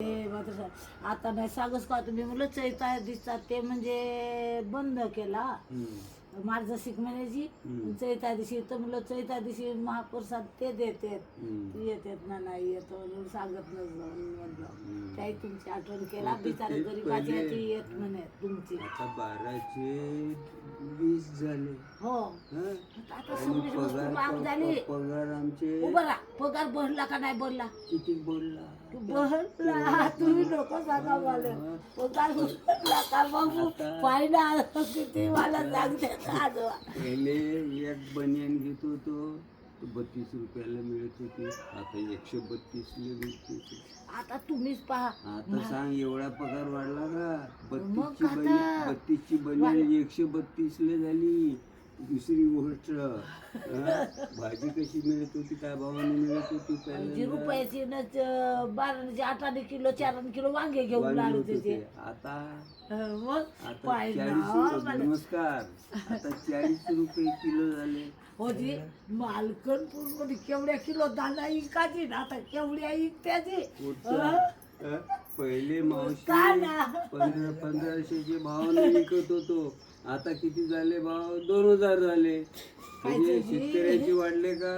आता नाही सांगच का तुम्ही म्हणलं चैता दिसतात ते म्हणजे बंद केला मार्गशीर्ष महिन्याची चैता दिवशी तर म्हणलं चैता दिवशी महाप्रसाद ते देतात येतात ना नाही येत म्हणून सांगत नसलं काही तुमची आठवण केला बिचारे गरीबाची याची येत म्हणे तुमची आता 12चे 20 झाले हो आता 26 वस्तू माग झाली पगार आमचे उभा राहा पगार भरला का नाही भरला किती बोलला भरला तुम्ही नको सांगा मला पगार भरला का बघू फायदा किती मला सांगते पहिले एक बनियान घेत होतो 32 रुपयाला मिळत होती आता 132 ला मिळते आता तुम्हीच पहा आता सांग एवढा पगार वाढला का 32ची बनियान 132 ला झाली दुसरी गोष्ट भाजी कशी मिळत होती काय भावाने मिळत होती जी रुपयाची 12 किलो 4 किलो वांगे घेऊन लागले त्याचे आता मग नमस्कार आता 40 रुपये किलो झाले होती मालकणपूर मध्ये केवढ्या किलो दाना इकायची ना आता केवढ्या इकत्याची पहिले मावशी 1500चे भावाने विकत होतो आता किती झाले भाव 2000 झाले म्हणजे शेतकऱ्याचे वाढले का